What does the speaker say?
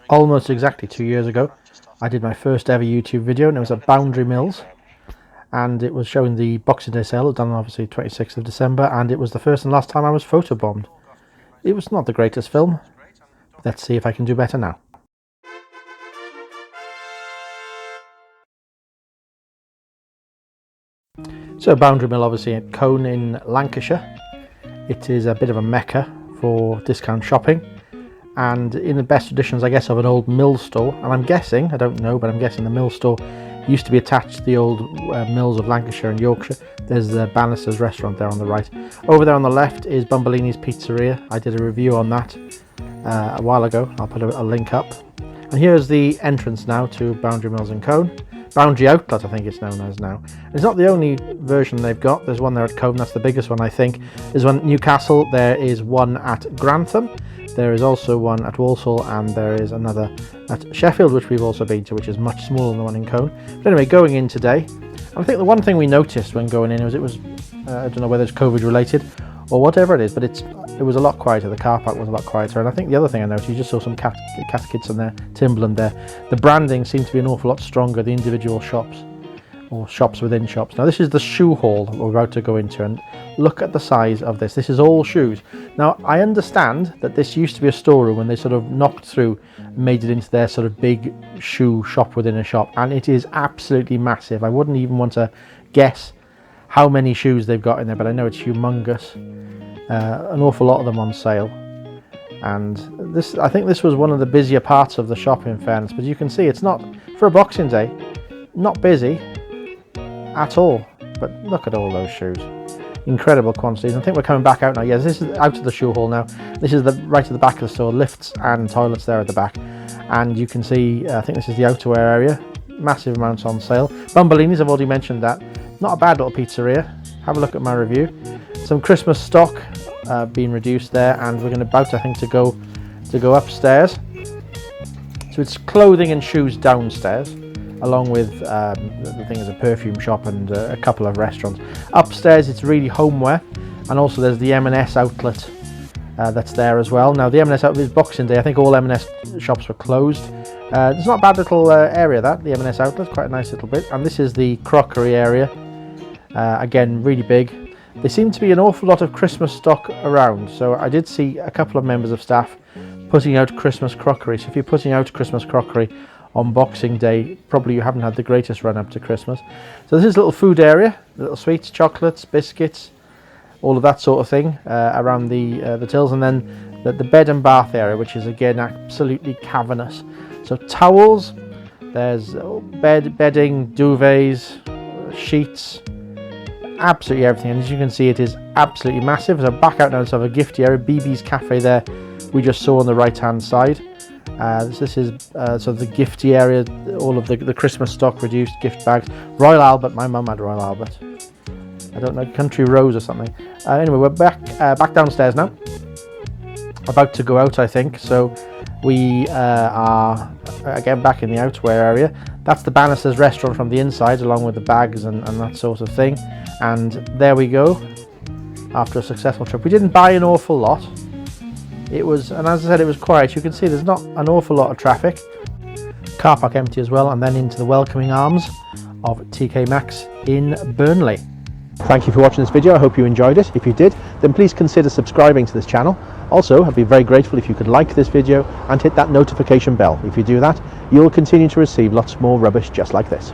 Almost exactly 2 years ago, I did my first ever YouTube video, and it was at Boundary Mills, and it was showing the Boxing Day sale. It was done obviously 26th of December, and it was the first and last time I was photobombed. It was not the greatest film. Let's see if I can do better now. So Boundary Mill, obviously at Colne in Lancashire. It is a bit of a mecca for discount shopping, and in the best traditions, I guess, of an old mill store. And I'm guessing, I don't know, but I'm guessing the mill store used to be attached to the old mills of Lancashire and Yorkshire. There's the Bannister's restaurant there on the right. Over there on the left is Bumbolini's Pizzeria. I did a review on that a while ago. I'll put a link up. And here's the entrance now to Boundary Mills in Colne. Boundary Outlet, I think it's known as now. It's not the only version they've got. There's one there at Colne, that's the biggest one, I think. There's one at Newcastle, there is one at Grantham, there is also one at Walsall, and there is another at Sheffield, which we've also been to, which is much smaller than the one in Colne. But anyway, going in today, I think the one thing we noticed when going in was it was, I don't know whether it's COVID related or whatever it is, but it was a lot quieter. The car park was a lot quieter, and I think the other thing I noticed, you just saw some caskets in there, Timberland there. The branding seemed to be an awful lot stronger, the individual shops, or shops within shops. Now this is the shoe hall that we're about to go into, and look at the size of this. This is all shoes. Now I understand that this used to be a storeroom, and they sort of knocked through, made it into their sort of big shoe shop within a shop, and it is absolutely massive. I wouldn't even want to guess how many shoes they've got in there, but I know it's humongous. An awful lot of them on sale, and I think this was one of the busier parts of the shop, in fairness, but you can see it's not, for a Boxing Day, not busy at all. But look at all those shoes, incredible quantities. I think we're coming back out now. Yes, this is out of the shoe hall now. This is right at the back of the store, lifts and toilets there at the back, and you can see, I think this is the outerwear area, massive amounts on sale. Bumbolini's, I've already mentioned that, not a bad little pizzeria. Have a look at my review. Some Christmas stock being reduced there, and we're about, I think, to go upstairs. So it's clothing and shoes downstairs, along with the thing is a perfume shop and a couple of restaurants. Upstairs it's really homeware, and also there's the M&S outlet that's there as well. Now the M&S outlet is Boxing Day. I think all M&S shops were closed. It's not a bad little area, that, the M&S outlet, quite a nice little bit. And this is the crockery area, again really big. There seemed to be an awful lot of Christmas stock around, so I did see a couple of members of staff putting out Christmas crockery. So if you're putting out Christmas crockery on Boxing Day, probably you haven't had the greatest run up to Christmas. So this is a little food area, little sweets, chocolates, biscuits, all of that sort of thing around the tills, and then the bed and bath area, which is again absolutely cavernous. So towels, there's bedding, duvets, sheets, absolutely everything, and as you can see it is absolutely massive. So back out now to have a gift area, BB's Cafe there we just saw on the right hand side. This is sort of the gifty area, all of the Christmas stock, reduced gift bags. Royal Albert, my mum had Royal Albert, I don't know, Country Rose or something. Anyway, we're back downstairs now, about to go out, I think. So we are again back in the outwear area. That's the Bannister's restaurant from the inside, along with the bags and that sort of thing. And there we go, after a successful trip. We didn't buy an awful lot. It was, and as I said, it was quiet. You can see there's not an awful lot of traffic. Car park empty as well, and then into the welcoming arms of TK Maxx in Burnley. Thank you for watching this video. I hope you enjoyed it. If you did, then please consider subscribing to this channel. Also, I'd be very grateful if you could like this video and hit that notification bell. If you do that, you'll continue to receive lots more rubbish just like this.